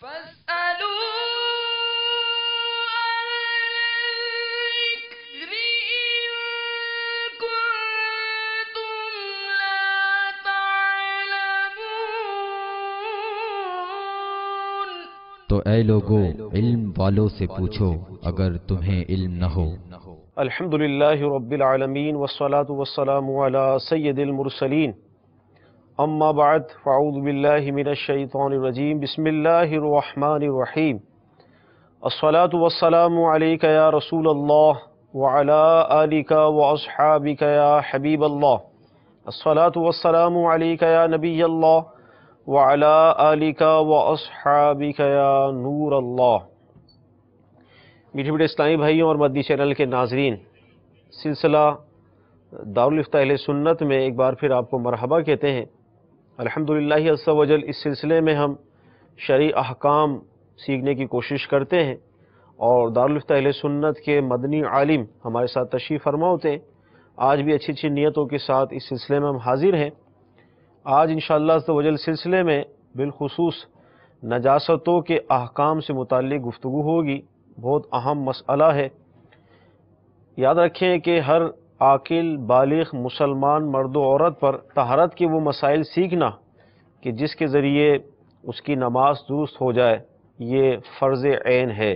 فاسألوا الذكر إن كنتم لا تعلمون۔ تو اے لوگو علم والوں سے پوچھو اگر تمہیں علم نہ ہو۔ الحمدللہ رب العالمین والصلاة والسلام علی سید المرسلین، اما بعد فاعوذ باللہ من الشیطان الرجیم، بسم اللہ الرحمن الرحیم۔ الصلاة والسلام علیک یا رسول اللہ وعلی آلک واصحابک یا حبیب اللہ۔ الصلاة والسلام علیک یا نبی اللہ وعلی آلک واصحابک یا نور اللہ۔ میٹھے میٹھے اسلامی بھائیوں اور مدنی چینل کے ناظرین، سلسلہ دارالفتہ اہل سنت میں ایک بار پھر آپ کو مرحبا کہتے ہیں۔ الحمدللہ عز و جل اس سلسلے میں ہم شرعی احکام سیکھنے کی کوشش کرتے ہیں، اور دارالفتہ اہل سنت کے مدنی عالم ہمارے ساتھ تشریف فرما ہوتے ہیں۔ آج بھی اچھی اچھی نیتوں کے ساتھ اس سلسلے میں ہم حاضر ہیں۔ آج انشاءاللہ عز و جل سلسلے میں بالخصوص نجاستوں کے احکام سے متعلق گفتگو ہوگی۔ بہت اہم مسئلہ ہے۔ یاد رکھیں کہ ہر عاقل بالغ مسلمان مرد و عورت پر طہارت کے وہ مسائل سیکھنا کہ جس کے ذریعے اس کی نماز درست ہو جائے، یہ فرض عین ہے۔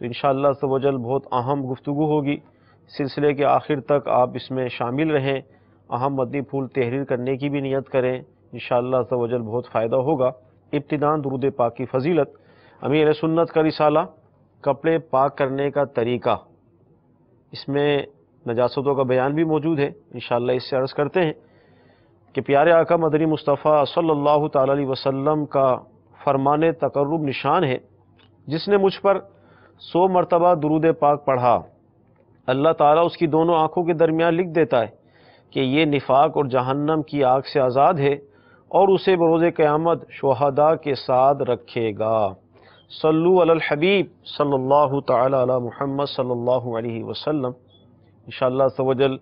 تو انشاءاللہ عز و جل بہت اہم گفتگو ہوگی۔ سلسلے کے آخر تک آپ اس میں شامل رہیں، اہم مدنی پھول تحریر کرنے کی بھی نیت کریں، انشاءاللہ عز و جل بہت فائدہ ہوگا۔ ابتداءً درود پاک کی فضیلت۔ امیر اہل سنت کا رسالہ کپڑے پاک کرنے کا طریقہ، اس میں نجاستوں کا بیان بھی موجود ہے۔ انشاءاللہ اس سے عرض کرتے ہیں کہ پیارے آقا مدنی مصطفیٰ صلی اللہ تعالی علیہ وسلم کا فرمان تقرب نشان ہے، جس نے مجھ پر 100 مرتبہ درود پاک پڑھا، اللہ تعالیٰ اس کی دونوں آنکھوں کے درمیان لکھ دیتا ہے کہ یہ نفاق اور جہنم کی آگ سے آزاد ہے، اور اسے بروز قیامت شہداء کے ساتھ رکھے گا۔ صلو علی الحبیب صلی اللہ تعالی علی محمد صلی اللہ علیہ وسلم۔ انشاءاللہ عز و جل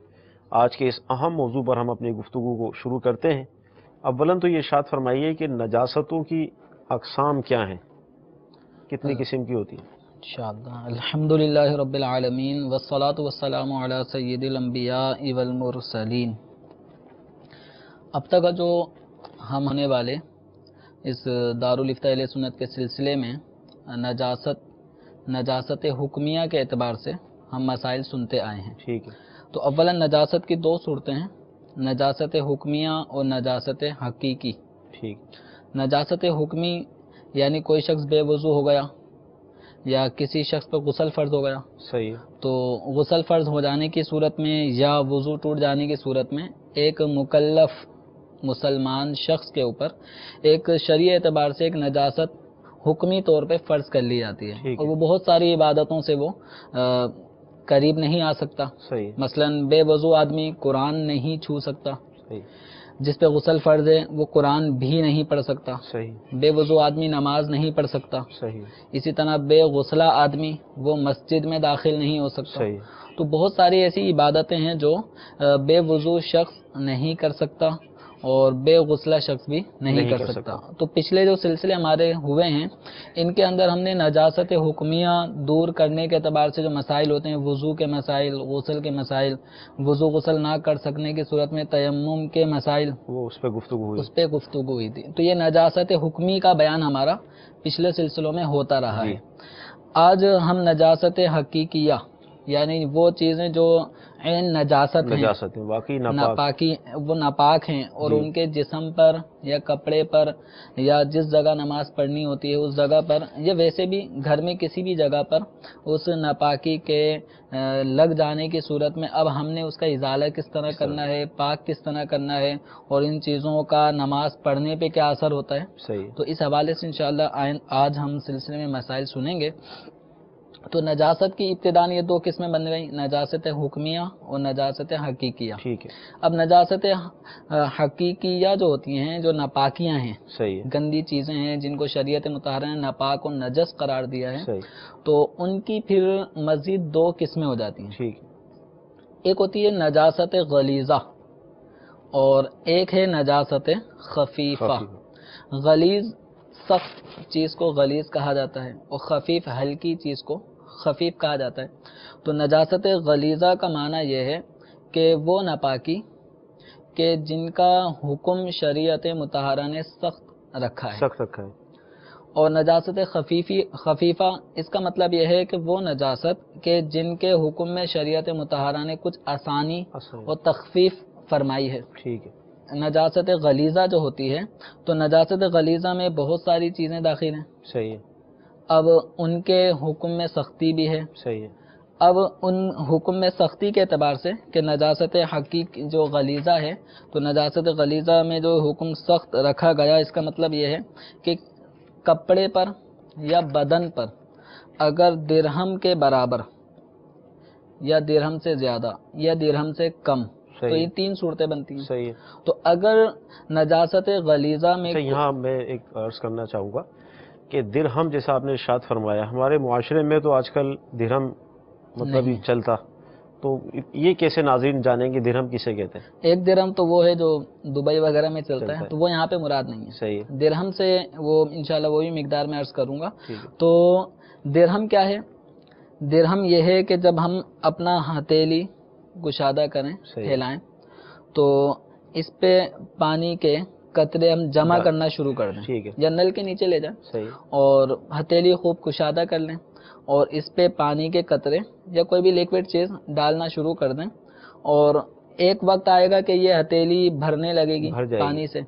آج کے اس اہم موضوع پر ہم اپنی گفتگو کو شروع کرتے ہیں۔ اولاً تو یہ ارشاد فرمائیے کہ نجاستوں کی اقسام کیا ہیں، کتنی قسم کی ہوتی ہیں؟ انشاءاللہ الحمدللہ رب العالمین والصلاة والسلام علی سید الانبیاء والمرسلین۔ اب تک جو ہم ہونے والے اس دارالفتہ اہل سنت کے سلسلے میں نجاست حکمیہ کے اعتبار سے ہم مسائل سنتے آئے ہیں۔ ٹھیک ہے۔ تو اولا نجاست کی 2 صورتیں ہیں، نجاست حکمیہ اور نجاست حقیقی۔ ٹھیک۔ نجاست حکمی یعنی کوئی شخص بے وضو ہو گیا یا کسی شخص پر غسل فرض ہو گیا، صحیح۔ تو غسل فرض ہو جانے کی صورت میں یا وضو ٹوٹ جانے کی صورت میں ایک مکلف مسلمان شخص کے اوپر ایک شرعی اعتبار سے ایک نجاست حکمی طور پہ فرض کر لی جاتی ہے، اور وہ بہت ساری عبادتوں سے وہ قریب نہیں آ سکتا۔ صحیح۔ مثلا بے وضو آدمی قرآن نہیں چھو سکتا، صحیح۔ جس پہ غسل فرض ہے وہ قرآن بھی نہیں پڑھ سکتا۔ صحیح۔ بے وضو آدمی نماز نہیں پڑھ سکتا۔ صحیح۔ اسی طرح بے غسلہ آدمی وہ مسجد میں داخل نہیں ہو سکتا۔ صحیح۔ تو بہت ساری ایسی عبادتیں ہیں جو بے وضو شخص نہیں کر سکتا اور بے غسلہ شخص بھی نہیں کر سکتا۔ تو پچھلے جو سلسلے ہمارے ہوئے ہیں ان کے اندر ہم نے نجاست حکمیہ دور کرنے کے اعتبار سے جو مسائل ہوتے ہیں، وضو کے مسائل، غسل کے مسائل، وضو غسل نہ کر سکنے کی صورت میں تیمم کے مسائل، وہ اس پہ گفتگو ہوئی تھی۔ تو یہ نجاست حکمی کا بیان ہمارا پچھلے سلسلوں میں ہوتا رہا ہے۔ آج ہم نجاست حقیقیہ یعنی وہ چیزیں جو عین نجاست ہیں، واقعی ناپاکی، وہ ناپاک ہیں، اور ان کے جسم پر یا کپڑے پر یا جس جگہ نماز پڑھنی ہوتی ہے اس جگہ پر، یا ویسے بھی گھر میں کسی بھی جگہ پر اس ناپاکی کے لگ جانے کی صورت میں اب ہم نے اس کا ازالہ کس طرح کرنا ہے، پاک کس طرح کرنا ہے، اور ان چیزوں کا نماز پڑھنے پہ کیا اثر ہوتا ہے۔ صحیح۔ تو اس حوالے سے انشاءاللہ آج ہم سلسلے میں مسائل سنیں گے۔ تو نجاست کی ابتداء یہ 2 قسمیں بن گئی، نجاست حکمیہ اور نجاست حقیقیہ۔ ٹھیک ہے۔ اب نجاست حقیقیہ جو ہوتی ہیں، جو ناپاکیاں ہیں، صحیح، گندی چیزیں ہیں جن کو شریعت مطہرہ نے ناپاک اور نجس قرار دیا ہے، صحیح، تو ان کی پھر مزید 2 قسمیں ہو جاتی ہیں۔ ٹھیک۔ ایک ہوتی ہے نجاست غلیظہ اور ایک ہے نجاست خفیفہ۔ غلیظ سخت چیز کو غلیظ کہا جاتا ہے اور خفیف ہلکی چیز کو خفیف کہا جاتا ہے. تو نجاست غلیظہ کا معنی یہ ہے کہ وہ ناپاکی کہ جن کا حکم شریعت مطہرہ نے سخت رکھا ہے. سخت رکھا ہے. اور نجاست خفیفہ اس کا مطلب یہ ہے کہ وہ نجاست کہ جن کے حکم میں شریعت مطہرہ نے کچھ آسانی اور تخفیف فرمائی ہے. ٹھیک ہے. نجاست غلیظہ جو ہوتی ہے تو نجاست غلیظہ میں بہت ساری چیزیں داخل ہیں. صحیح ہے. اب ان کے حکم میں سختی بھی ہے. صحیح ہے. اب ان حکم میں سختی کے اعتبار سے کہ نجاست حقیقی جو غلیظہ ہے تو نجاست غلیظہ میں جو حکم سخت رکھا گیا اس کا مطلب یہ ہے کہ کپڑے پر یا بدن پر اگر درہم کے برابر یا درہم سے زیادہ یا درہم سے کم تو یہ 3 صورتیں بنتی ہیں. صحیح ہے. تو اگر نجاست غلیظہ میں یہاں میں ایک عرض کرنا چاہوں گا کہ درہم جیسا آپ نے ارشاد فرمایا ہمارے معاشرے میں تو آج کل درہم مطلب چلتا، تو یہ کیسے ناظرین جانیں گے درہم کسے کہتے ہیں؟ ایک درہم تو وہ ہے جو دبئی وغیرہ میں چلتا ہے تو وہ یہاں پہ مراد نہیں ہے. صحیح ہے. درہم سے وہ انشاءاللہ وہی مقدار میں عرض کروں گا. تو درہم کیا ہے؟ درہم یہ ہے کہ جب ہم اپنا ہتھیلی گشادہ کریں پھیلائیں تو اس پہ پانی کے قطرے ہم جمع کرنا شروع کر دیں یا نل کے نیچے لے جائیں اور ہتھیلی خوب کشادہ کر لیں اور اس پہ پانی کے قطرے یا کوئی بھی لیکوڈ چیز ڈالنا شروع کر دیں اور ایک وقت آئے گا کہ یہ ہتھیلی بھرنے لگے گی پانی سے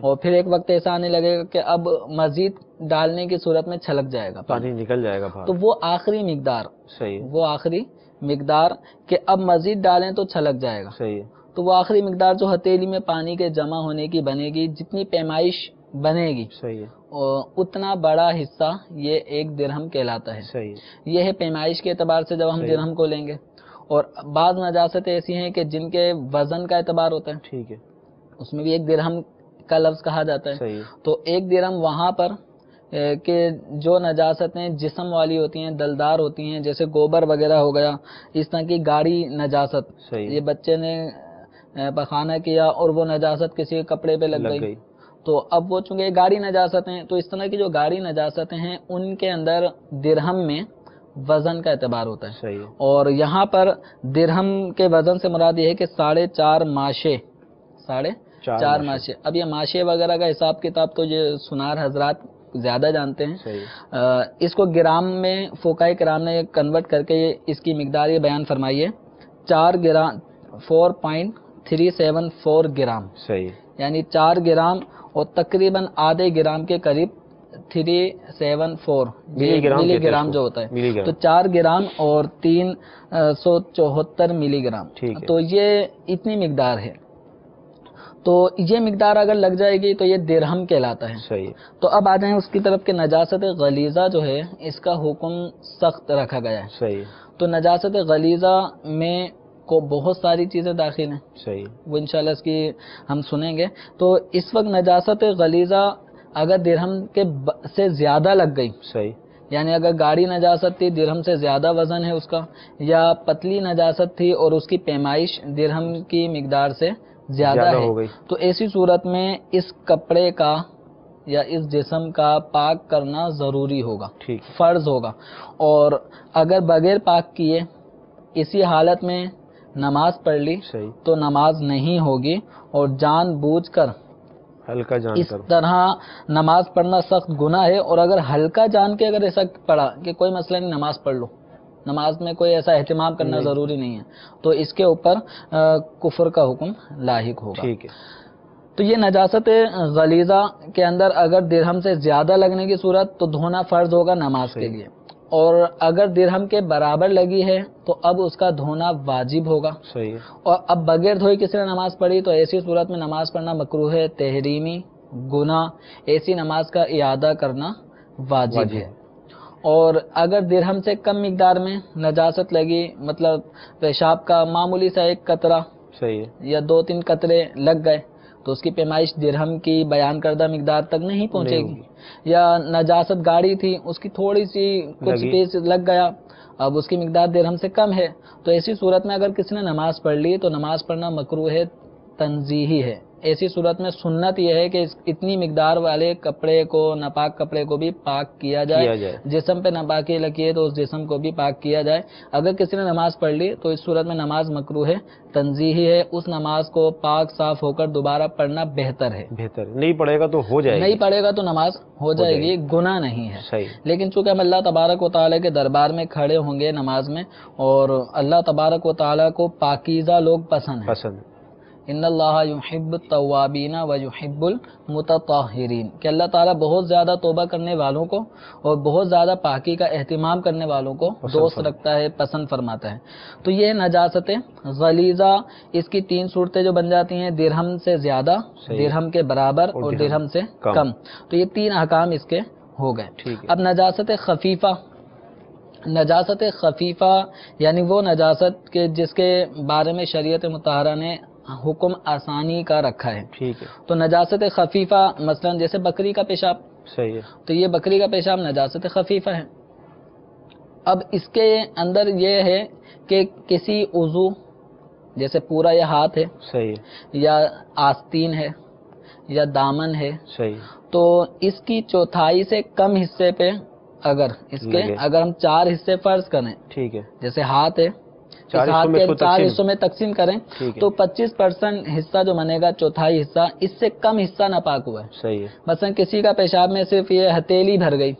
اور پھر ایک وقت ایسا آنے لگے گا کہ اب مزید ڈالنے کی صورت میں چھلک جائے گا، پانی نکل جائے گا. تو وہ آخری مقدار وہ آخری مقدار کہ اب مزید ڈالیں تو چھلک جائے گا. تو وہ آخری مقدار جو ہتھیلی میں پانی کے جمع ہونے کی بنے گی، جتنی پیمائش بنے گی اتنا بڑا حصہ یہ ایک درہم کہلاتا ہے. یہ ہے پیمائش کے اعتبار سے جب ہم درہم کو لیں گے. اور بعض نجاستیں ایسی ہیں کہ جن کے وزن کا اعتبار ہوتا ہے. ٹھیک ہے. اس میں بھی ایک درہم کا لفظ کہا جاتا ہے. تو ایک درہم وہاں پر کہ جو نجاستیں جسم والی ہوتی ہیں، دلدار ہوتی ہیں، جیسے گوبر وغیرہ ہو گیا، اس طرح کی گاڑی نجاست، یہ بچے نے پخانہ کیا اور وہ نجاست کسی کپڑے پہ لگ گئی تو اب وہ چونکہ گاڑی نجاست ہیں تو اس طرح کی جو گاڑی نجاستیں ہیں ان کے اندر درہم میں وزن کا اعتبار ہوتا ہے. اور یہاں پر درہم کے وزن سے مراد یہ ہے کہ 4.5 ماشے، 4.5 ماشے. اب یہ ماشے وغیرہ کا حساب کتاب تو یہ سنار حضرات زیادہ جانتے ہیں. اس کو گرام میں فقہاء کرام نے کنورٹ کر کے اس کی مقدار یہ بیان فرمائی ہے 4 گرام 4.374 گرام. یعنی 4 گرام اور تقریباً آدھے گرام کے قریب 374 ملی گرام جو ہوتا ہے. تو 4 گرام اور 374 ملی گرام. تو یہ اتنی مقدار ہے. تو یہ مقدار اگر لگ جائے گی تو یہ درہم کہلاتا ہے. تو اب آ جائیں اس کی طرف کہ نجاست غلیظہ جو ہے اس کا حکم سخت رکھا گیا ہے. تو نجاست غلیظہ میں کو بہت ساری چیزیں داخل ہیں. وہ انشاءاللہ اس کی ہم سنیں گے. تو اس وقت نجاست غلیظہ اگر درہم کے سے زیادہ لگ گئی، یعنی اگر گاڑی نجاست تھی درہم سے زیادہ وزن ہے اس کا، یا پتلی نجاست تھی اور اس کی پیمائش درہم کی مقدار سے زیادہ ہے، تو ایسی صورت میں اس کپڑے کا یا اس جسم کا پاک کرنا ضروری ہوگا، فرض ہوگا. اور اگر بغیر پاک کیے اسی حالت میں نماز پڑھ لی تو نماز نہیں ہوگی. اور جان بوجھ کر ہلکا جان اس طرح نماز پڑھنا سخت گناہ ہے. اور اگر ہلکا جان کے اگر ایسا پڑھا کہ کوئی مسئلہ نہیں نماز پڑھ لو، نماز میں کوئی ایسا اہتمام کرنا ضروری نہیں ہے، تو اس کے اوپر کفر کا حکم لاحق ہوگا. تو یہ نجاست غلیظہ کے اندر اگر درہم سے زیادہ لگنے کی صورت تو دھونا فرض ہوگا نماز کے لیے. اور اگر درہم کے برابر لگی ہے تو اب اس کا دھونا واجب ہوگا. اور اب بغیر دھوئے کسی نے نماز پڑھی تو ایسی صورت میں نماز پڑھنا مکروہ ہے، تحریمی، گناہ. ایسی نماز کا اعادہ کرنا واجب ہے. اور اگر درہم سے کم مقدار میں نجاست لگی، مطلب پیشاب کا معمولی سا ایک قطرہ یا 2-3 قطرے لگ گئے تو اس کی پیمائش درہم کی بیان کردہ مقدار تک نہیں پہنچے گی. یا نجاست گاڑی تھی، اس کی تھوڑی سی کچھ پیس لگ گیا، اب اس کی مقدار درہم سے کم ہے، تو ایسی صورت میں اگر کسی نے نماز پڑھ لی تو نماز پڑھنا مکروہ ہے، تنزیہی ہے، ایسی صورت میں سنت یہ ہے کہ اتنی مقدار والے کپڑے کو، ناپاک کپڑے کو بھی پاک کیا جائے۔ جسم پہ ناپاکی لگی ہے تو اس جسم کو بھی پاک کیا جائے۔ اگر کسی نے نماز پڑھ لی تو اس صورت میں نماز مکروہ ہے، تنزیہی ہے، اس نماز کو پاک صاف ہو کر دوبارہ پڑھنا بہتر ہے۔ بہتر نہیں پڑھے گا تو ہو جائے گی، نہیں پڑھے گا تو نماز ہو جائے گی، گناہ نہیں ہے۔ صحیح۔ لیکن چونکہ ہم اللہ تبارک و تعالیٰ کے دربار میں کھڑے ہوں گے نماز میں، اور اللہ تبارک و تعالیٰ کو پاکیزہ لوگ پسند ہیں۔ ان اللہ یحب التوابین و یحب المتطہرین، کہ اللہ تعالیٰ بہت زیادہ توبہ کرنے والوں کو اور بہت زیادہ پاکی کا اہتمام کرنے والوں کو دوست رکھتا ہے، پسند فرماتا ہے۔ تو یہ نجاست غلیظہ، اس کی 3 صورتیں جو بن جاتی ہیں، درہم سے زیادہ، درہم کے برابر اور درہم سے کم، تو یہ 3 احکام اس کے ہو گئے۔ اب نجاست خفیفہ، نجاست خفیفہ یعنی وہ نجاست کے جس کے بارے میں شریعت مطہرہ نے حکم آسانی کا رکھا ہے۔ ٹھیک ہے۔ تو نجاست خفیفہ مثلا جیسے بکری کا پیشاب، صحیح ہے، تو یہ بکری کا پیشاب نجاست خفیفہ ہے۔ اب اس کے اندر یہ ہے کہ کسی عضو، جیسے پورا یہ ہاتھ ہے، صحیح ہے، یا آستین ہے یا دامن ہے، صحیح، تو اس کی چوتھائی سے کم حصے پہ اگر اس کے اگر ہم 4 حصے فرض کریں، ٹھیک ہے، جیسے ہاتھ ہے، اس ہاتھ کے 4 حصوں میں تقسیم کریں تو 25% حصہ جو بنے گا، چوتھائی حصہ، اس سے کم حصہ ناپاک ہوا ہے۔ صحیح ہے، مثلا کسی کا پیشاب میں صرف یہ ہتھیلی بھر گئی،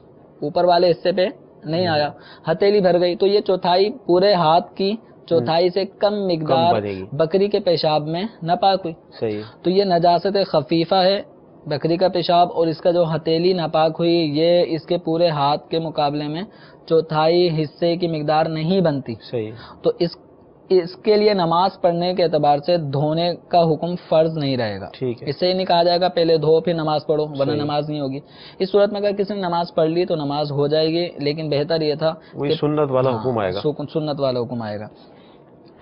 اوپر والے حصے پہ نہیں آیا، ہتھیلی بھر گئی، تو یہ چوتھائی پورے ہاتھ کی چوتھائی سے کم مقدار بکری کے پیشاب میں ناپاک ہوئی۔ صحیح ہے، تو یہ نجاست خفیفہ ہے بکری کا پیشاب، اور اس کا جو ہتھیلی ناپاک ہوئی، یہ اس کے پورے ہاتھ کے مقابلے میں چوتھائی حصے کی مقدار نہیں بنتی۔ صحیح، تو اس کے لیے نماز پڑھنے کے اعتبار سے دھونے کا حکم فرض نہیں رہے گا۔ ٹھیک ہے، اس سے یہ نہیں کہا جائے گا پہلے دھو پھر نماز پڑھو، ورنہ نماز نہیں ہوگی۔ اس صورت میں اگر کسی نے نماز پڑھ لی تو نماز ہو جائے گی، لیکن بہتر یہ تھا وہی سنت والا حکم آئے گا، سنت والا حکم آئے گا۔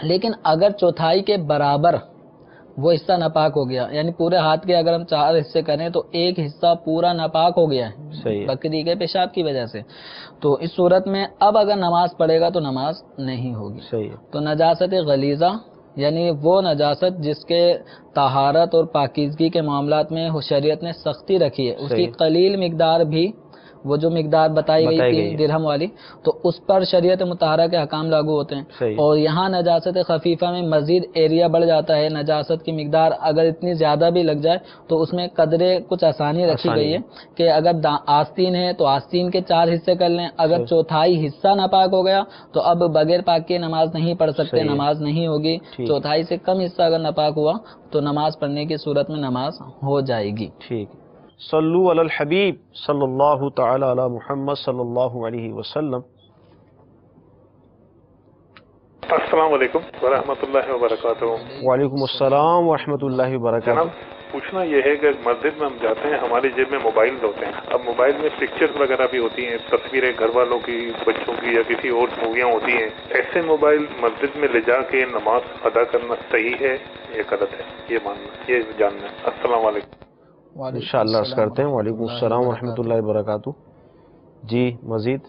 لیکن اگر چوتھائی کے برابر وہ حصہ ناپاک ہو گیا، یعنی پورے ہاتھ کے اگر ہم 4 حصے کریں تو ایک حصہ پورا ناپاک ہو گیا ہے بکری کے پیشاب کی وجہ سے، تو اس صورت میں اب اگر نماز پڑھے گا تو نماز نہیں ہوگی۔ صحیح ہے، تو نجاست غلیظہ یعنی وہ نجاست جس کے طہارت اور پاکیزگی کے معاملات میں شریعت نے سختی رکھی ہے، اس کی قلیل مقدار بھی، وہ جو مقدار بتائی گئی تھی درہم والی، تو اس پر شریعت مطہرہ کے حکام لاگو ہوتے ہیں۔ اور یہاں نجاست خفیفہ میں مزید ایریا بڑھ جاتا ہے، نجاست کی مقدار اگر اتنی زیادہ بھی لگ جائے تو اس میں قدرے کچھ آسانی رکھی گئی ہے کہ اگر آستین ہے تو آستین کے 4 حصے کر لیں، اگر چوتھائی حصہ ناپاک ہو گیا تو اب بغیر پاک کے نماز نہیں پڑھ سکتے، نماز نہیں ہوگی۔ چوتھائی سے کم حصہ اگر ناپاک ہوا تو نماز پڑھنے کی صورت میں نماز ہو جائے گی۔ ٹھیک، صلو علی الحبیب صلی اللہ تعالی علی محمد صلی اللہ علیہ وسلم۔ السلام علیکم ورحمۃ اللہ وبرکاتہ۔ وعلیکم السلام ورحمۃ اللہ وبرکاتہ۔ جناب پوچھنا یہ ہے کہ مسجد میں ہم جاتے ہیں، ہماری جیب میں موبائل ہوتے ہیں، اب موبائل میں پکچرز وغیرہ بھی ہوتی ہیں، تصویریں گھر والوں کی، بچوں کی یا کسی اور موویاں ہوتی ہیں، ایسے موبائل مسجد میں لے جا کے نماز ادا کرنا صحیح ہے یا غلط ہے، یہ ماننا، یہ جاننا ہے۔ السلام علیکم۔ انشاءاللہ عرض کرتے ہیں۔ وعلیکم السلام ورحمۃ اللہ وبرکاتہ۔ جی مزید؟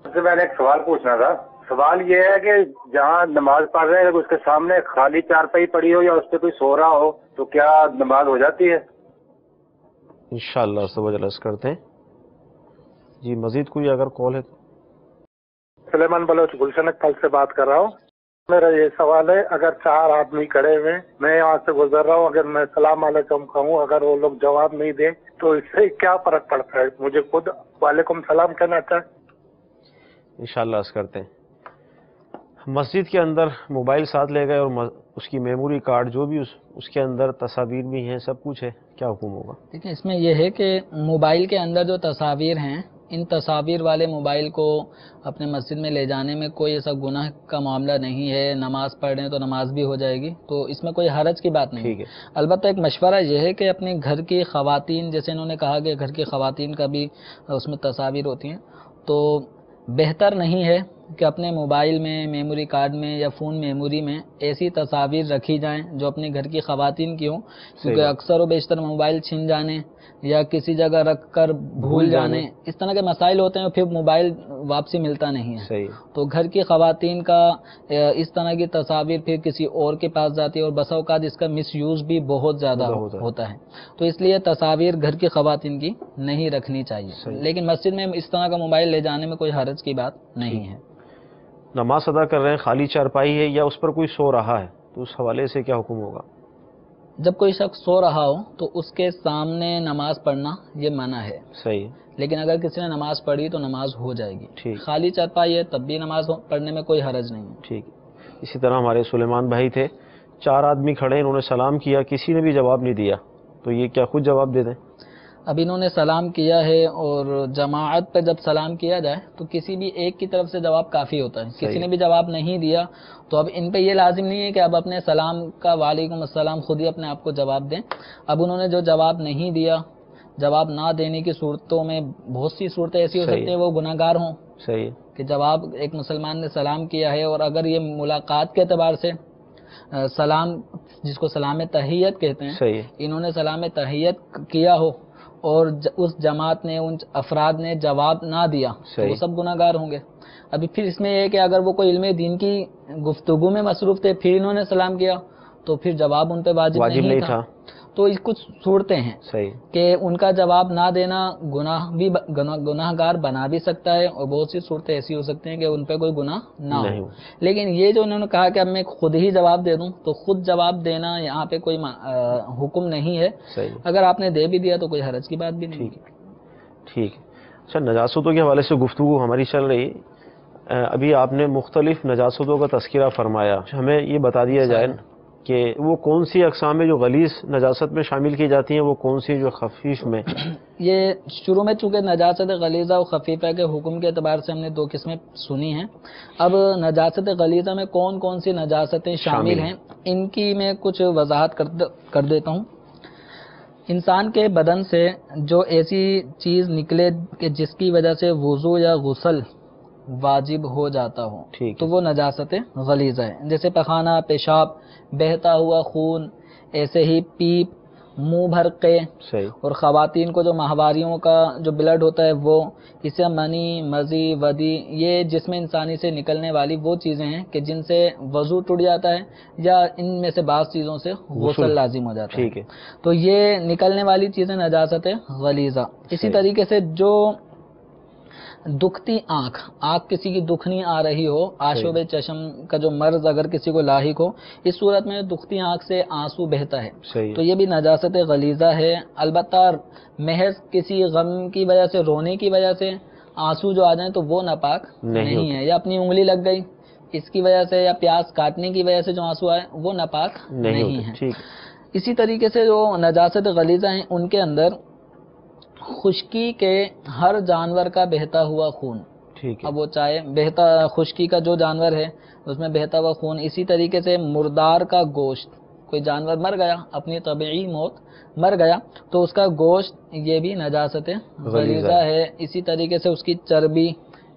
میں نے ایک سوال پوچھنا تھا۔ سوال یہ ہے کہ جہاں نماز پڑھ رہے ہیں اگر اس کے سامنے خالی چارپائی پڑی ہو یا اس پہ کوئی سو رہا ہو تو کیا نماز ہو جاتی ہے؟ انشاءاللہ عرض کرتے ہیں۔ جی مزید کوئی اگر کال ہے؟ سلیمان بلوچ گلشن پل سے بات کر رہا ہوں۔ میرا یہ سوال ہے، اگر 4 آدمی کھڑے ہوئے، میں یہاں سے گزر رہا ہوں، اگر میں السلام علیکم کہوں، اگر وہ لوگ جواب نہیں دیں تو اس سے کیا فرق پڑتا ہے؟ مجھے خود وعلیکم السلام کہنا چاہے۔ انشاءاللہ عرض کرتے ہیں۔ مسجد کے اندر موبائل ساتھ لے گئے اور اس کی میموری کارڈ جو بھی اس کے اندر تصاویر بھی ہیں، سب کچھ ہے، کیا حکم ہوگا؟ دیکھیں اس میں یہ ہے کہ موبائل کے اندر جو تصاویر ہیں، ان تصاویر والے موبائل کو اپنے مسجد میں لے جانے میں کوئی ایسا گناہ کا معاملہ نہیں ہے، نماز پڑھ رہے ہیں تو نماز بھی ہو جائے گی، تو اس میں کوئی حرج کی بات نہیں ہے۔ البتہ ایک مشورہ یہ ہے کہ اپنے گھر کی خواتین، جیسے انہوں نے کہا کہ گھر کی خواتین کا بھی اس میں تصاویر ہوتی ہیں، تو بہتر نہیں ہے کہ اپنے موبائل میں، میموری کارڈ میں یا فون میموری میں ایسی تصاویر رکھی جائیں جو اپنے گھر کی خواتین کی ہوں، کیونکہ اکثر و بیشتر موبائل چھن جانے یا کسی جگہ رکھ کر بھول جانے، اس طرح کے مسائل ہوتے ہیں، پھر موبائل واپسی ملتا نہیں ہے۔ تو گھر کی خواتین کا اس طرح کی تصاویر پھر کسی اور کے پاس جاتی ہے، اور بسا اوقات اس کا مس یوز بھی بہت زیادہ ہوتا ہے۔ تو اس لیے تصاویر گھر کی خواتین کی نہیں رکھنی چاہیے، لیکن مسجد میں اس طرح کا موبائل لے جانے میں کوئی حرج کی بات نہیں ہے۔ نماز ادا کر رہے ہیں، خالی چارپائی ہے یا اس پر کوئی سو رہا ہے، تو اس حوالے سے کیا حکم ہوگا؟ جب کوئی شخص سو رہا ہو تو اس کے سامنے نماز پڑھنا یہ منع ہے، صحیح، لیکن اگر کسی نے نماز پڑھی تو نماز ہو جائے گی۔ ٹھیک، خالی چارپائی ہے تب بھی نماز پڑھنے میں کوئی حرج نہیں ہے۔ ٹھیک۔ اسی طرح ہمارے سلیمان بھائی تھے، 4 آدمی کھڑے، انہوں نے سلام کیا، کسی نے بھی جواب نہیں دیا، تو یہ کیا خود جواب دے دیں؟ اب انہوں نے سلام کیا ہے، اور جماعت پہ جب سلام کیا جائے تو کسی بھی ایک کی طرف سے جواب کافی ہوتا ہے۔ کسی نے بھی جواب نہیں دیا تو اب ان پہ یہ لازم نہیں ہے کہ اب اپنے سلام کا وعلیکم السلام خود ہی اپنے آپ کو جواب دیں۔ اب انہوں نے جو جواب نہیں دیا، جواب نہ دینے کی صورتوں میں بہت سی صورتیں ایسی ہو سکتی ہیں وہ گناہ گار ہوں، صحیح، کہ جواب ایک مسلمان نے سلام کیا ہے، اور اگر یہ ملاقات کے اعتبار سے سلام، جس کو سلام تحیت کہتے ہیں، صحیح، انہوں نے سلام تحیت کیا ہو اور اس جماعت نے، ان افراد نے جواب نہ دیا تو وہ سب گناہ گار ہوں گے۔ ابھی پھر اس میں یہ کہ اگر وہ کوئی علم دین کی گفتگو میں مصروف تھے، پھر انہوں نے سلام کیا تو پھر جواب ان پہ واجب نہیں تھا۔ تو اس کچھ صورتیں ہیں صحیح، کہ ان کا جواب نہ دینا گناہ گار بنا بھی سکتا ہے، اور بہت سی صورتیں ایسی ہو سکتی ہیں کہ ان پہ کوئی گناہ نہ ہو۔ لیکن یہ جو انہوں نے کہا کہ اب میں خود ہی جواب دے دوں، تو خود جواب دینا یہاں پہ کوئی حکم نہیں ہے۔ اگر آپ نے دے بھی دیا تو کوئی حرج کی بات بھی نہیں۔ ٹھیک۔ اچھا، نجاستوں کے حوالے سے گفتگو ہماری چل رہی، ابھی آپ نے مختلف نجاستوں کا تذکرہ فرمایا، ہمیں یہ بتا دیا جائے کہ وہ کون سی اقسام میں جو غلیظ نجاست میں شامل کی جاتی ہیں، وہ کون سی جو خفیف میں؟ یہ شروع میں چونکہ نجاست غلیظہ اور خفیفہ کے حکم کے اعتبار سے ہم نے 2 قسمیں سنی ہیں، اب نجاست غلیظہ میں کون کون سی نجاستیں شامل ہیں ان کی میں کچھ وضاحت کر دیتا ہوں۔ انسان کے بدن سے جو ایسی چیز نکلے کہ جس کی وجہ سے وضو یا غسل واجب ہو جاتا ہو تو وہ نجاست غلیظہ ہے، جیسے پخانہ، پیشاب، بہتا ہوا خون، ایسے ہی پیپ، منہ بھرقے، اور خواتین کو جو ماہواریوں کا جو بلڈ ہوتا ہے وہ، اسے منی، مزی، ودی، یہ جسم انسانی سے نکلنے والی وہ چیزیں ہیں کہ جن سے وضو ٹوٹ جاتا ہے یا ان میں سے بعض چیزوں سے غسل لازم ہو جاتا ہے، تو یہ نکلنے والی چیزیں نجاست غلیظہ۔ اسی طریقے سے جو دکھتی آنکھ کسی کی دکھنی آ رہی ہو، آشوب چشم کا جو مرض اگر کسی کو لاحق ہو، اس صورت میں دکھتی آنکھ سے آنسو بہتا ہے تو یہ بھی نجاست غلیظہ ہے۔ البتہ محض کسی غم کی وجہ سے، رونے کی وجہ سے آنسو جو آ جائیں تو وہ ناپاک نہیں ہے، یا اپنی انگلی لگ گئی اس کی وجہ سے، یا پیاز کاٹنے کی وجہ سے جو آنسو آئے وہ ناپاک نہیں ہے۔ اسی طریقے سے جو نجاست غلیظہ ہیں ان کے اندر خشکی کے ہر جانور کا بہتا ہوا خون، اب وہ چاہے خشکی کا جو جانور ہے اس میں بہتا ہوا خون، اسی طریقے سے مردار کا گوشت، کوئی جانور مر گیا، اپنی طبعی موت مر گیا تو اس کا گوشت یہ بھی نجاست غلیظہ ہے۔ اسی طریقے سے اس کی چربی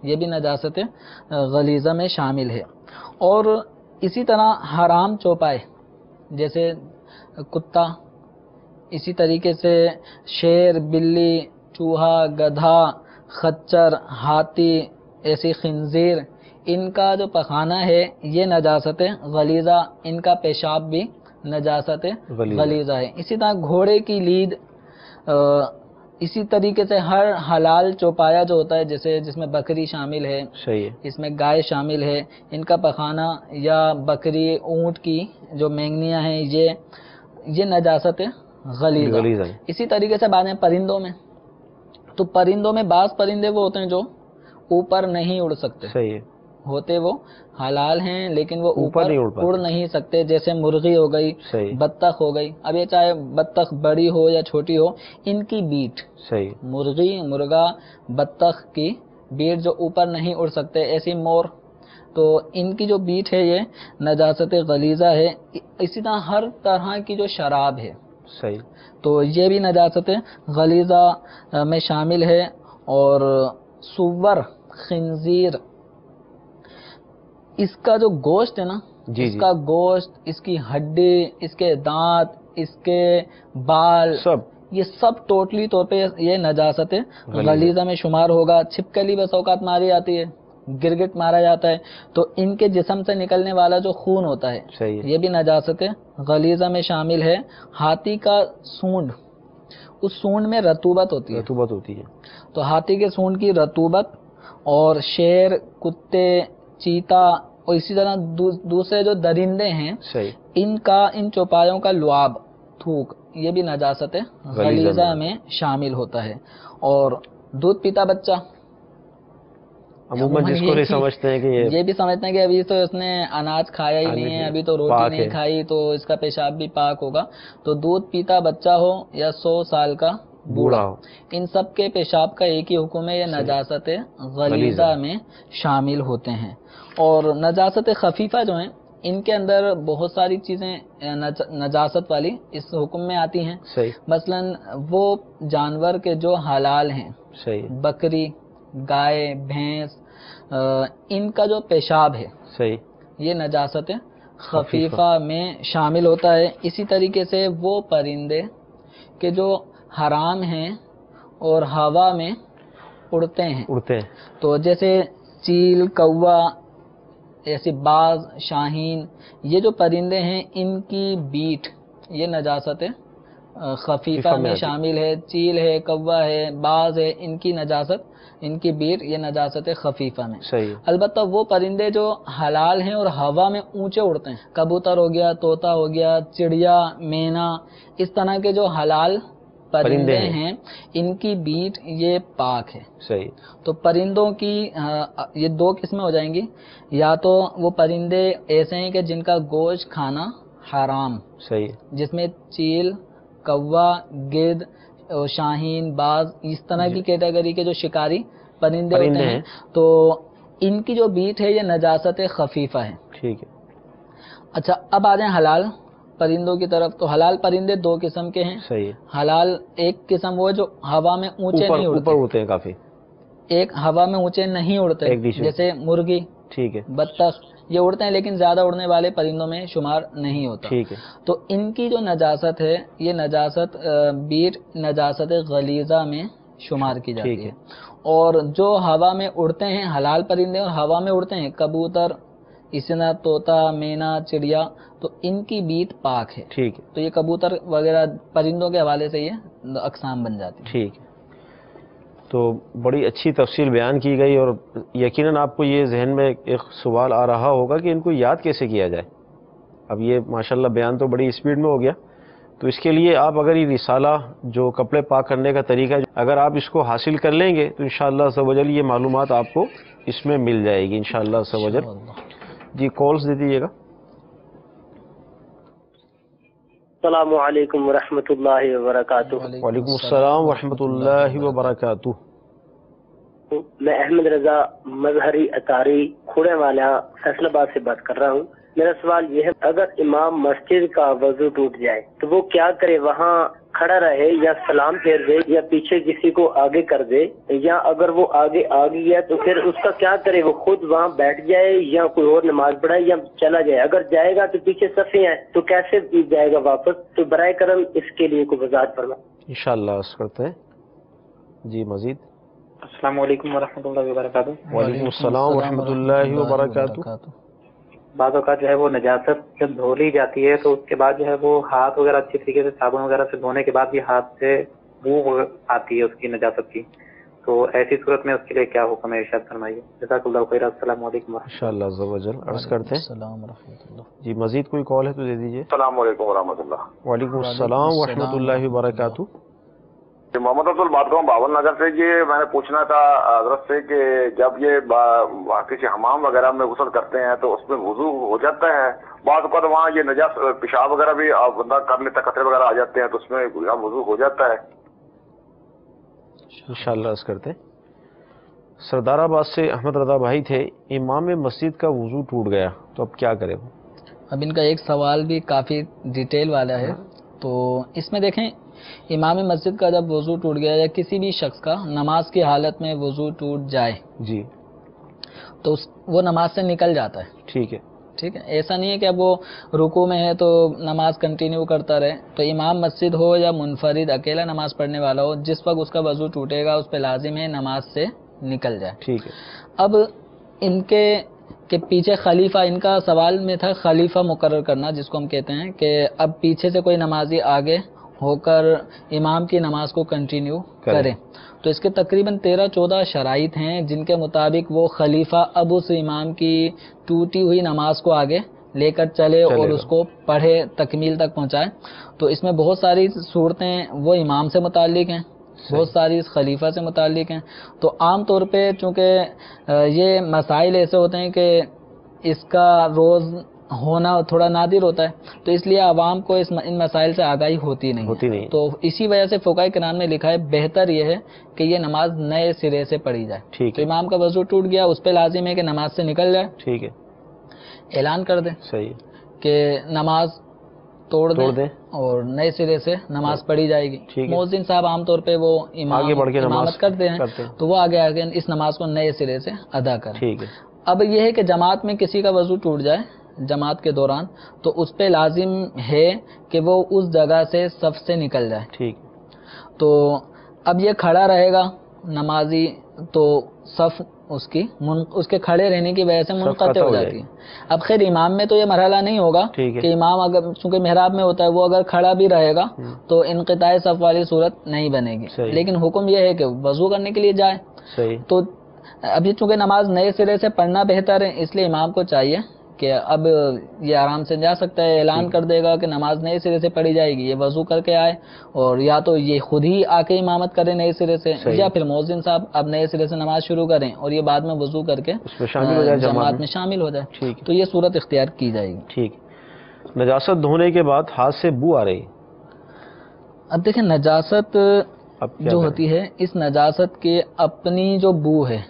یہ بھی نجاست غلیظہ میں شامل ہے۔ اور اسی طرح حرام چوپائے جیسے کتا، اسی طریقے سے شیر، بلی، چوہا، گدھا، خچر، ہاتھی، ایسی خنزیر، ان کا جو پخانہ ہے یہ نجاست غلیظہ، ان کا پیشاب بھی نجاست غلیظہ ہے۔ اسی طرح گھوڑے کی لید، اسی طریقے سے ہر حلال چوپایا جو ہوتا ہے، جیسے جس میں بکری شامل ہے، اس میں گائے شامل ہے، ان کا پخانہ، یا بکری، اونٹ کی جو مینگنیاں ہیں یہ نجاست غلیظہ۔ اسی طریقے سے بعد میں پرندوں میں، تو پرندوں میں بعض پرندے وہ ہوتے ہیں جو اوپر نہیں اڑ سکتے، ہوتے وہ حلال ہیں لیکن وہ اوپر اڑ نہیں سکتے، جیسے مرغی ہو گئی، بطخ ہو گئی۔ اب یہ چاہے بطخ بڑی ہو یا چھوٹی ہو، ان کی بیٹ، مرغی، مرغا، بطخ کی بیٹ جو اوپر نہیں اڑ سکتے، ایسی مور، تو ان کی جو بیٹ ہے یہ نجاست غلیظہ ہے۔ اسی طرح ہر طرح کی جو شراب ہے تو یہ بھی نجاست غلیظہ میں شامل ہے۔ اور سور، خنزیر، اس کا جو گوشت ہے نا، جی اس کا گوشت، اس کی ہڈی، اس کے دانت، اس کے بال، سب یہ سب ٹوٹلی طور پہ یہ نجاست غلیظہ میں شمار ہوگا. چھپکلی بس اوقات ماری جاتی ہے، گرگٹ مارا جاتا ہے، تو ان کے جسم سے نکلنے والا جو خون ہوتا ہے صحیح یہ بھی نجاست غلیظہ میں شامل ہے. ہاتھی کا سونڈ، اس سونڈ میں رطوبت ہوتی ہے، رطوبت ہوتی ہے. تو ہاتھی کے سونڈ کی رطوبت، اور شیر، کتے، چیتا اور اسی طرح دوسرے جو درندے ہیں صحیح. ان چوپایوں کا لعاب، تھوک، یہ بھی نجاست غلیظہ میں شامل ہوتا ہے. اور دودھ پیتا بچہ، عموماً جس کو نہیں سمجھتے ہیں کہ یہ بھی سمجھتے ہیں کہ ابھی تو اس نے اناج کھایا ہی نہیں ہے، ابھی تو روٹی نہیں کھائی تو اس کا پیشاب بھی پاک ہوگا. تو دودھ پیتا بچہ ہو یا 100 سال کا بوڑھا ہو، ان سب کے پیشاب کا ایک ہی حکم ہے، یہ نجاست غلیظہ میں شامل ہوتے ہیں. اور نجاست خفیفہ جو ہیں ان کے اندر بہت ساری چیزیں نجاست والی اس حکم میں آتی ہیں. صحیح. مثلا وہ جانور کے جو حلال ہیں، صحیح. بکری، گائے، بھینس، ان کا جو پیشاب ہے صحیح، یہ نجاست خفیفہ میں شامل ہوتا ہے. اسی طریقے سے وہ پرندے کہ جو حرام ہیں اور ہوا میں اڑتے ہیں، تو جیسے چیل، کوا، ایسی باز، شاہین، یہ جو پرندے ہیں ان کی بیٹ یہ نجاست خفیفہ میں شامل ہے. چیل ہے، کوا ہے، باز ہے، ان کی نجاست، ان کی بیٹ یہ نجاست خفیفہ میں. صحیح. البتہ وہ پرندے جو حلال ہیں اور ہوا میں اونچے اڑتے ہیں، کبوتر ہو گیا، طوطا ہو گیا، چڑیا، مینا، اس طرح کے جو حلال پرندے ہیں ان کی بیٹ یہ پاک ہے. صحیح. تو پرندوں کی یہ دو قسمیں ہو جائیں گی. یا تو وہ پرندے ایسے ہیں کہ جن کا گوشت کھانا حرام، صحیح، جس میں چیل، کوا، گدھ، شاہین، باز، اس طرح کی کیٹیگری کے جو شکاری پرندے ہوتے ہیں تو ان کی جو بیٹ ہے یہ نجاست خفیفہ ہے. ٹھیک ہے. اچھا، اب آ جائیں حلال پرندوں کی طرف. تو حلال پرندے دو قسم کے ہیں. صحیح. حلال ایک قسم وہ جو ہوا میں اونچے نہیں اڑتے، اوپر اڑتے ہیں کافی. ایک ہوا میں اونچے نہیں اڑتے، جیسے مرغی، ٹھیک ہے، بطخ، یہ اڑتے ہیں لیکن زیادہ اڑنے والے پرندوں میں شمار نہیں ہوتا. ٹھیک ہے. تو ان کی جو نجاست ہے یہ نجاست بیٹ نجاست غلیظہ میں شمار کی جاتی ہے. اور جو ہوا میں اڑتے ہیں حلال پرندے اور ہوا میں اڑتے ہیں کبوتر، اسی طرح طوطا، مینا، چڑیا، تو ان کی بیٹ پاک ہے. ٹھیک ہے. تو یہ کبوتر وغیرہ پرندوں کے حوالے سے یہ اقسام بن جاتی ہیں. ٹھیک ہے. تو بڑی اچھی تفصیل بیان کی گئی، اور یقیناً آپ کو یہ ذہن میں ایک سوال آ رہا ہوگا کہ ان کو یاد کیسے کیا جائے. اب یہ ماشاءاللہ بیان تو بڑی اسپیڈ میں ہو گیا، تو اس کے لیے آپ اگر یہ رسالہ جو کپڑے پاک کرنے کا طریقہ ہے اگر آپ اس کو حاصل کر لیں گے تو انشاءاللہ عز و جل یہ معلومات آپ کو اس میں مل جائے گی انشاءاللہ عز و جل. جی کالز دے دیجیے گا. السلام علیکم ورحمۃ اللہ وبرکاتہ. وعلیکم السلام ورحمۃ اللہ وبرکاتہ. میں احمد رضا مظہری اطاری کھوڑے والا فیصل آباد سے بات کر رہا ہوں. میرا سوال یہ ہے، اگر امام مسجد کا وضو ٹوٹ جائے تو وہ کیا کرے؟ وہاں کھڑا رہے یا سلام پھیر دے یا پیچھے کسی کو آگے کر دے، یا اگر وہ آگے آ گیا تو پھر اس کا کیا کرے؟ وہ خود وہاں بیٹھ جائے یا کوئی اور نماز پڑھائے یا چلا جائے؟ اگر جائے گا تو پیچھے صفیں ہیں تو کیسے جائے گا واپس؟ تو برائے کرم اس کے لیے کوئی وضاحت فرمائیں. انشاءاللہ عرض کرتے ہیں. جی مزید. السلام علیکم ورحمۃ اللہ وبرکاتہ. وعلیکم السلام ورحمۃ اللہ وبرکاتہ. بعض اوقات جو ہے وہ نجاست جب دھو لی جاتی ہے تو اس کے بعد جو ہے وہ ہاتھ وغیرہ اچھی طریقے سے صابن وغیرہ سے دھونے کے بعد بھی ہاتھ سے بو آتی ہے اس کی نجاست کی، تو ایسی صورت میں اس کے لیے کیا حکم ہے ارشاد فرمائیے. جزاک اللہ خیر. السلام علیکم انشاءاللہ عز و جل عرض کرتے ہیں. السلام ورحمۃ اللہ. جی مزید کوئی کال ہے تو دے دیجیے. السلام علیکم ورحمۃ اللہ. وعلیکم السلام ورحمۃ اللہ وبرکاتہ. محمد عبدال بات کروں باول نگر سے. یہ میں نے پوچھنا تھا حضرت سے کہ جب یہ کسی حمام وغیرہ میں غسل کرتے ہیں تو اس میں وضو ہو جاتا ہے؟ بعض اوقات وہاں یہ نجاست پیشاب وغیرہ بھی بندہ کر لیتا ہے، قطرے وغیرہ آ جاتے ہیں تو اس میں وضو ہو جاتا ہے؟ انشاءاللہ عرض کرتے. سردار آباد سے احمد رضا بھائی تھے. امام مسجد کا وضو ٹوٹ گیا تو اب کیا کرے؟ اب ان کا ایک سوال بھی کافی ڈیٹیل والا ہے. تو اس میں دیکھیں، امام مسجد کا جب وضو ٹوٹ گیا یا کسی بھی شخص کا نماز کی حالت میں وضو ٹوٹ جائے جی تو وہ نماز سے نکل جاتا ہے. ٹھیک ہے. ٹھیک ہے. ایسا نہیں ہے کہ اب وہ رکوع میں ہے تو نماز کنٹینیو کرتا رہے. تو امام مسجد ہو یا منفرد اکیلا نماز پڑھنے والا ہو، جس وقت اس کا وضو ٹوٹے گا اس پہ لازم ہے نماز سے نکل جائے. ٹھیک ہے. اب ان کے پیچھے خلیفہ، ان کا سوال میں تھا خلیفہ مقرر کرنا، جس کو ہم کہتے ہیں کہ اب پیچھے سے کوئی نمازی آگے ہو کر امام کی نماز کو کنٹینیو کرے. تو اس کے تقریباً 13-14 شرائط ہیں جن کے مطابق وہ خلیفہ اب اس امام کی ٹوٹی ہوئی نماز کو آگے لے کر چلے اور اس کو پڑھے، تکمیل تک پہنچائے. تو اس میں بہت ساری صورتیں وہ امام سے متعلق ہیں، بہت ساری اس خلیفہ سے متعلق ہیں. تو عام طور پہ چونکہ یہ مسائل ایسے ہوتے ہیں کہ اس کا روز ہونا تھوڑا نادر ہوتا ہے، تو اس لیے عوام کو ان مسائل سے آگاہی ہوتی نہیں. تو اسی وجہ سے فقہاء کرام نے لکھا ہے بہتر یہ ہے کہ یہ نماز نئے سرے سے پڑھی جائے. تو امام کا وضو ٹوٹ گیا، اس پہ لازم ہے کہ نماز سے نکل جائے. ٹھیک ہے. اعلان کر دیں صحیح کہ نماز توڑ دیں اور نئے سرے سے نماز پڑھی جائے گی. مؤذن صاحب عام طور پہ وہ امامت کرتے ہیں تو وہ آگے اس نماز کو نئے سرے سے ادا کریں. اب یہ ہے کہ جماعت میں کسی کا وضو ٹوٹ جائے جماعت کے دوران تو اس پہ لازم ہے کہ وہ اس جگہ سے صف سے نکل جائے. ٹھیک. تو اب یہ کھڑا رہے گا نمازی تو صف اس کے کھڑے رہنے کی وجہ سے منقطع ہو جاتی ہے. اب خیر امام میں تو یہ مرحلہ نہیں ہوگا کہ امام اگر چونکہ محراب میں ہوتا ہے وہ اگر کھڑا بھی رہے گا تو انقطاع صف والی صورت نہیں بنے گی. لیکن حکم یہ ہے کہ وضو کرنے کے لیے جائے. تو ابھی چونکہ نماز نئے سرے سے پڑھنا بہتر ہے، اس لیے امام کو چاہیے کہ اب یہ آرام سے جا سکتا ہے، اعلان کر دے گا کہ نماز نئے سرے سے پڑھی جائے گی، یہ وضو کر کے آئے اور یا تو یہ خود ہی آ کے امامت کرے نئے سرے سے، یا پھر مؤذن صاحب اب نئے سرے سے نماز شروع کریں اور یہ بعد میں وضو کر کے جماعت میں شامل ہو جائے. تو یہ صورت اختیار کی جائے گی. ٹھیک. نجاست دھونے کے بعد ہاتھ سے بو آ رہی. اب دیکھیں نجاست جو ہوتی ہے، اس نجاست کے اپنی جو بو ہے،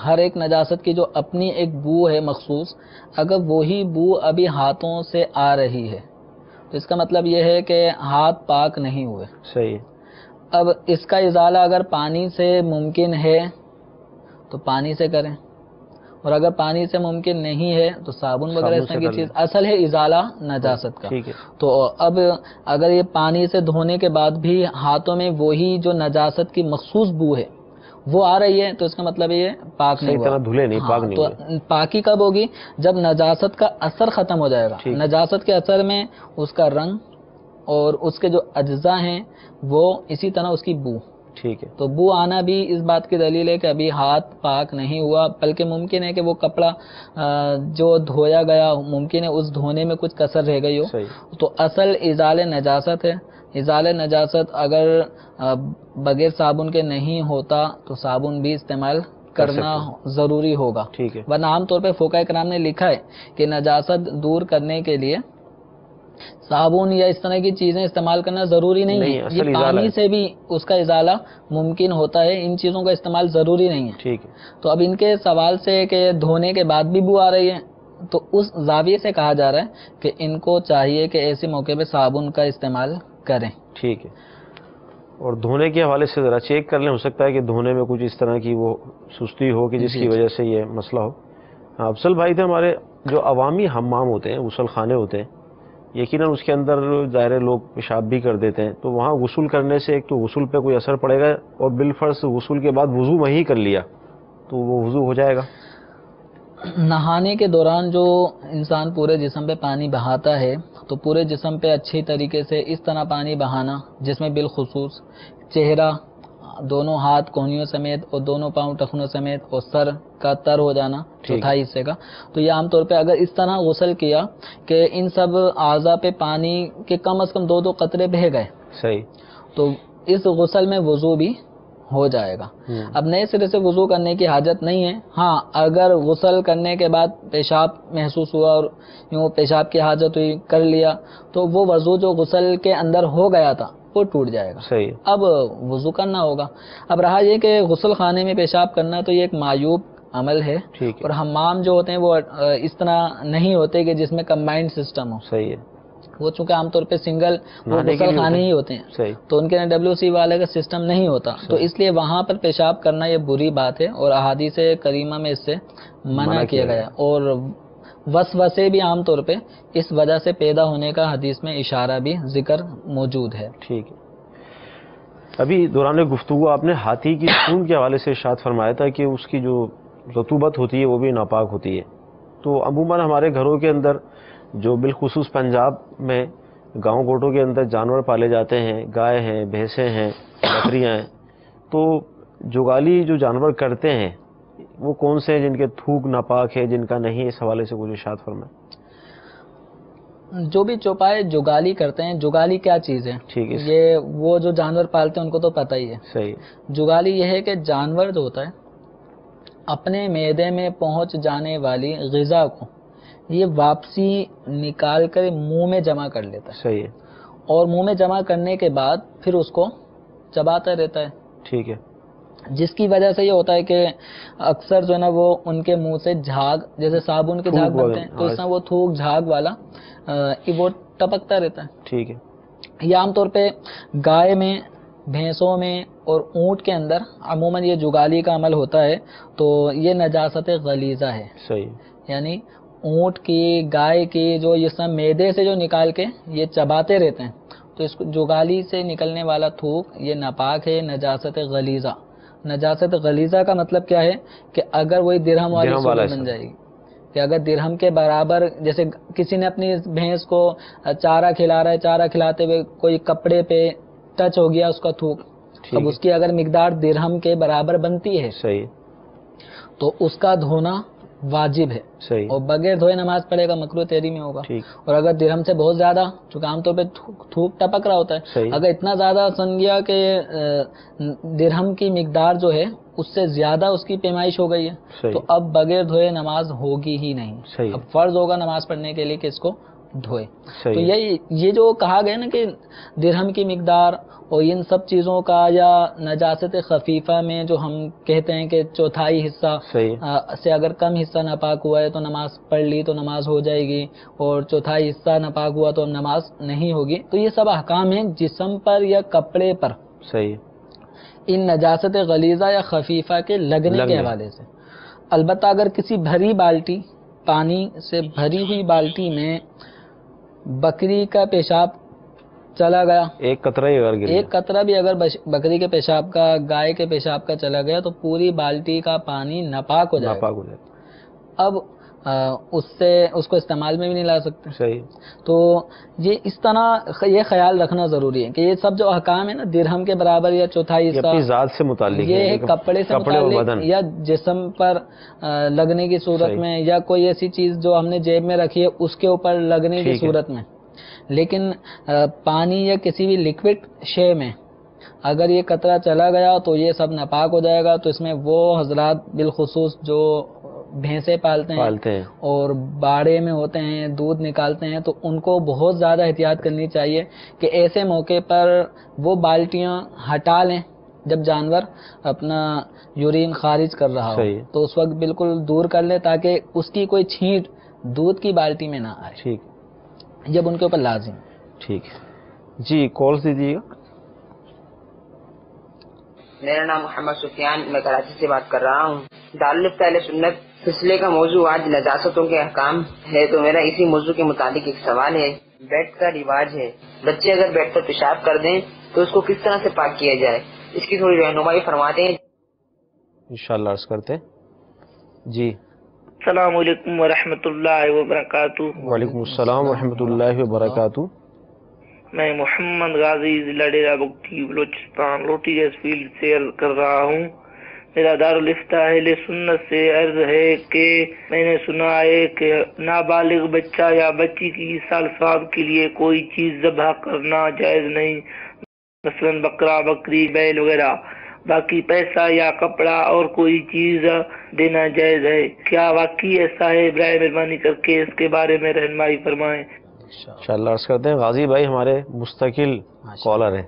ہر ایک نجاست کی جو اپنی ایک بو ہے مخصوص، اگر وہی بو ابھی ہاتھوں سے آ رہی ہے تو اس کا مطلب یہ ہے کہ ہاتھ پاک نہیں ہوئے. صحیح. اب اس کا ازالہ اگر پانی سے ممکن ہے تو پانی سے کریں، اور اگر پانی سے ممکن نہیں ہے تو صابن وغیرہ اس طرح کی چیز. اصل ہے ازالہ نجاست کا. تو اب اگر یہ پانی سے دھونے کے بعد بھی ہاتھوں میں وہی جو نجاست کی مخصوص بو ہے وہ آ رہی ہے تو اس کا مطلب یہ پاک نہیں ہوا. دھلے نہیں، پاک نہیں. تو پاکی کب ہوگی؟ جب نجاست کا اثر ختم ہو جائے گا. نجاست کے اثر میں اس کا رنگ اور اس کے جو اجزاء ہیں وہ اسی طرح اس کی بو. ٹھیک ہے. تو بو آنا بھی اس بات کی دلیل ہے کہ ابھی ہاتھ پاک نہیں ہوا، بلکہ ممکن ہے کہ وہ کپڑا جو دھویا گیا ممکن ہے اس دھونے میں کچھ کسر رہ گئی ہو. تو اصل ازالہ نجاست ہے. ازالہ نجاست اگر بغیر صابن کے نہیں ہوتا تو صابن بھی استعمال کرنا ضروری ہوگا. ورنہ عام طور پہ فقہاء کرام نے لکھا ہے کہ نجاست دور کرنے کے لیے صابن یا اس طرح کی چیزیں استعمال کرنا ضروری نہیں ہے. یہ پانی سے بھی اس کا ازالہ ممکن ہوتا ہے، ان چیزوں کا استعمال ضروری نہیں ہے. تو اب ان کے سوال سے کہ دھونے کے بعد بھی بو آ رہی ہے تو اس زاویے سے کہا جا رہا ہے کہ ان کو چاہیے کہ ایسے موقع پہ صابن کا استعمال کریں. ٹھیک ہے. اور دھونے کے حوالے سے ذرا چیک کر لیں، ہو سکتا ہے کہ دھونے میں کچھ اس طرح کی وہ سستی ہو کہ جس کی وجہ سے یہ مسئلہ ہو. افضل بھائی تھے ہمارے، جو عوامی حمام ہوتے ہیں، غسل خانے ہوتے ہیں، یقیناً اس کے اندر ظاہر لوگ پیشاب بھی کر دیتے ہیں، تو وہاں غسل کرنے سے ایک تو غسل پہ کوئی اثر پڑے گا اور بالفرض غسل کے بعد وضو وہیں کر لیا تو وہ وضو ہو جائے گا. نہانے کے دوران جو انسان پورے جسم پہ پانی بہاتا ہے تو پورے جسم پہ اچھی طریقے سے اس طرح پانی بہانا جس میں بالخصوص چہرہ، دونوں ہاتھ کونیوں سمیت اور دونوں پاؤں ٹخنوں سمیت اور سر کا تر ہو جانا چوتھائی حصے کا. تو یہ عام طور پہ اگر اس طرح غسل کیا کہ ان سب اعضاء پہ پانی کے کم از کم 2 قطرے بہہ گئے، صحیح، تو اس غسل میں وضو بھی ہو جائے گا. اب نئے سرے سے وضو کرنے کی حاجت نہیں ہے. ہاں اگر غسل کرنے کے بعد پیشاب محسوس ہوا اور یوں پیشاب کی حاجت ہوئی کر لیا تو وہ وضو جو غسل کے اندر ہو گیا تھا وہ ٹوٹ جائے گا. صحیح. اب وضو کرنا ہوگا. اب رہا یہ کہ غسل خانے میں پیشاب کرنا تو یہ ایک معیوب عمل ہے، اور حمام جو ہوتے ہیں وہ اس طرح نہیں ہوتے کہ جس میں کمبائنڈ سسٹم ہو. صحیح ہے. وہ چونکہ عام طور پہ سنگل وہ نہانے کے غسل لیے خانے ہوتے ہی ہوتے ہیں، صحیح، تو ان کے WC والے کا سسٹم نہیں ہوتا، تو اس لیے وہاں پر پیشاب کرنا یہ بری بات ہے، اور احادیث کریمہ میں اس سے منع کیا گیا، اور وسوسے بھی عام طور پہ اس وجہ سے پیدا ہونے کا حدیث میں اشارہ بھی ذکر موجود ہے۔ ٹھیک ہے۔ ابھی دوران گفتگو آپ نے ہاتھی کی خون کے حوالے سے ارشاد فرمایا تھا کہ اس کی جو رطوبت ہوتی ہے وہ بھی ناپاک ہوتی ہے، تو عموماً ہمارے گھروں کے اندر جو بالخصوص پنجاب میں گاؤں گوٹوں کے اندر جانور پالے جاتے ہیں، گائے ہیں، بھینسیں ہیں، بکریاں ہیں، تو جگالی جو جانور کرتے ہیں وہ کون سے ہیں جن کے تھوک ناپاک ہے، جن کا نہیں؟ اس حوالے سے کچھ ارشاد فرمائیں۔ جو بھی چوپائے جگالی کرتے ہیں، جگالی کیا چیز ہے؟ ٹھیک ہے، یہ وہ جو جانور پالتے ہیں ان کو تو پتہ ہی ہے۔ صحیح، جگالی یہ ہے کہ جانور جو ہوتا ہے اپنے معدے میں پہنچ جانے والی غذا کو یہ واپسی نکال کر منہ میں جمع کر لیتا ہے، صحیح ہے، اور منہ میں جمع کرنے کے بعد پھر اس کو چباتا رہتا ہے، ٹھیک ہے، جس کی وجہ سے یہ ہوتا ہے کہ اکثر جو ہے نا وہ ان کے منہ سے جھاگ، جیسے صابن کے جھاگ بنتے ہیں، تو اس طرح وہ تھوک جھاگ والا وہ ٹپکتا رہتا ہے۔ ٹھیک ہے، یہ عام طور پہ گائے میں، بھینسوں میں اور اونٹ کے اندر عموماً یہ جگالی کا عمل ہوتا ہے، تو یہ نجاست غلیظہ ہے، صحیح، یعنی اونٹ کی، گائے کی جو یہ سب معدے سے جو نکال کے یہ چباتے رہتے ہیں، تو اس کو جگالی سے نکلنے والا تھوک یہ ناپاک ہے، نجاست غلیظہ۔ نجاست غلیظہ کا مطلب کیا ہے کہ اگر وہی درہم والی صورت بن جائے گی، کہ اگر درہم کے برابر، جیسے کسی نے اپنی بھینس کو چارہ کھلا رہا ہے، چارہ کھلاتے ہوئے کوئی کپڑے پہ ٹچ ہو گیا اس کا تھوک، اب اس کی اگر مقدار درہم کے برابر بنتی ہے صحیح، تو اس کا دھونا واجب ہے، صحیح، اور بغیر دھوئے نماز پڑھے گا، مکروہ تحریمی میں ہوگا۔ ٹھیک، اور اگر درہم سے بہت زیادہ، چونکہ عام طور پہ تھوک ٹپک رہا ہوتا ہے، صحیح، اگر اتنا زیادہ سن گیا کہ درہم کی مقدار جو ہے اس سے زیادہ اس کی پیمائش ہو گئی ہے، صحیح، تو اب بغیر دھوئے نماز ہوگی ہی نہیں، صحیح، اب فرض ہوگا نماز پڑھنے کے لیے کہ اس کو دھوئے۔ صحیح، تو یہ جو کہا گیا نا کہ درہم کی مقدار اور ان سب چیزوں کا، یا نجاست خفیفہ میں جو ہم کہتے ہیں کہ چوتھائی حصہ صحیح، سے اگر کم حصہ ناپاک ہوا ہے تو نماز پڑھ لی تو نماز ہو جائے گی، اور چوتھائی حصہ ناپاک ہوا تو نماز نہیں ہوگی، تو یہ سب احکام ہیں جسم پر یا کپڑے پر صحیح، ان نجاست غلیظہ یا خفیفہ کے لگنے کے حوالے سے۔ البتہ اگر کسی بھری بالٹی، پانی سے بھری ہوئی بالٹی میں بکری کا پیشاب چلا گیا، ایک قطرہ ہی اگر گر ایک قطرہ بھی اگر بکری کے پیشاب کا، گائے کے پیشاب کا چلا گیا، تو پوری بالٹی کا پانی ناپاک ہو جائے گا۔ ناپاک ہو جائے، اب اس کو استعمال میں بھی نہیں لا سکتے۔ صحیح، تو یہ اس طرح یہ خیال رکھنا ضروری ہے کہ یہ سب جو احکام ہے نا، درہم کے برابر یا چوتھائی یہ اپنی حصہ، ذات سے متعلق یہ ہے، کپڑے سے کپڑے اور متعلق بدن، یا جسم پر لگنے کی صورت صحیح، میں، یا کوئی ایسی چیز جو ہم نے جیب میں رکھی ہے اس کے اوپر لگنے کی ٹھیک ہے، صورت میں۔ لیکن پانی یا کسی بھی لکوڈ شے میں اگر یہ قطرہ چلا گیا تو یہ سب ناپاک ہو جائے گا۔ تو اس میں وہ حضرات بالخصوص جو بھینسیں پالتے ہیں اور باڑے میں ہوتے ہیں، دودھ نکالتے ہیں، تو ان کو بہت زیادہ احتیاط کرنی چاہیے کہ ایسے موقع پر وہ بالٹیاں ہٹا لیں جب جانور اپنا یورین خارج کر رہا ہو، تو اس وقت بالکل دور کر لیں تاکہ اس کی کوئی چھینٹ دودھ کی بالٹی میں نہ آئے، ٹھیک، جب ان کے اوپر لازم۔ ٹھیک ہے جی، کالز دیجیے گا۔ میرا نام محمد سفیان، میں کراچی سے بات کر رہا ہوں۔ دارالفت اہل سنت سلسلے کا موضوع آج نجاستوں کے احکام ہے، تو میرا اسی موضوع کے متعلق ایک سوال ہے۔ بیڈ کا رواج ہے، بچے اگر بیڈ پر پیشاب کر دیں تو اس کو کس طرح سے پاک کیا جائے، اس کی تھوڑی رہنمائی فرما دیں۔ انشاءاللہ عرض کرتے ہیں جی۔ السلام علیکم ورحمۃ اللہ وبرکاتہ۔ وعلیکم السلام ورحمۃ اللہ وبرکاتہ۔ میں محمد غازی، ضلع ڈیرہ بگٹی، بلوچستان، روٹی گیس فیلڈ سے عرض کر رہا ہوں۔ میرا دارالفتہ اہل سنت سے عرض ہے کہ میں نے سنا ہے کہ نابالغ بچہ یا بچی کی سال ثواب کے لیے کوئی چیز ذبح کرنا جائز نہیں، مثلا بکرا، بکری، بیل وغیرہ۔ باقی پیسہ یا کپڑا اور کوئی چیز دینا جائز ہے، کیا واقعی ایسا ہے؟ برائے مہربانی کر کے اس کے بارے میں رہنمائی فرمائیں۔ انشاءاللہ عرض کرتے ہیں۔ غازی بھائی ہمارے مستقل کالر ہیں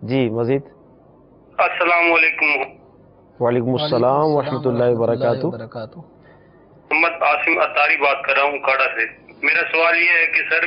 جی، مزید۔ السلام علیکم۔ وعلیکم السلام ورحمۃ اللہ وبرکاتہ۔ محمد عاصم اتاری بات کر رہا ہوں کاڑا سے۔ میرا سوال یہ ہے کہ سر،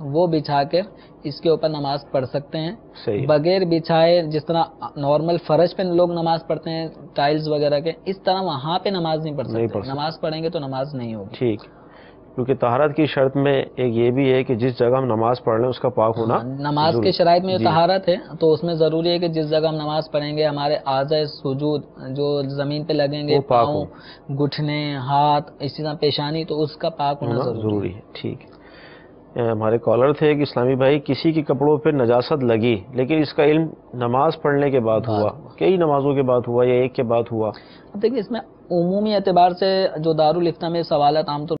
وہ بچھا کر اس کے اوپر نماز پڑھ سکتے ہیں. صحیح. بغیر بچھائے جس طرح نارمل فرش پہ لوگ نماز پڑھتے ہیں ٹائلز وغیرہ کے، اس طرح وہاں پہ نماز نہیں پڑھ سکتے. نماز پڑھیں گے تو نماز نہیں ہوگی. ٹھیک. کیونکہ طہارت کی شرط میں ایک یہ بھی ہے کہ جس جگہ ہم نماز پڑھ رہے ہیں اس کا پاک ہونا نماز کے شرائط میں طہارت ہے، تو اس میں ضروری ہے کہ جس جگہ ہم نماز پڑھیں گے ہمارے اعضاء سجود جو زمین پہ لگیں گے، پاؤں، گھٹنے، ہاتھ، اسی طرح پیشانی، تو اس کا پاک ہونا ضروری ہے. ٹھیک. ہمارے کالر تھے کہ اسلامی بھائی کسی کے کپڑوں پہ نجاست لگی لیکن اس کا علم نماز پڑھنے کے بعد ہوا، کئی نمازوں کے بعد ہوا یا ایک کے بعد ہوا؟ دیکھیے اس میں عمومی اعتبار سے جو دارالفتہ میں سوالات عام طور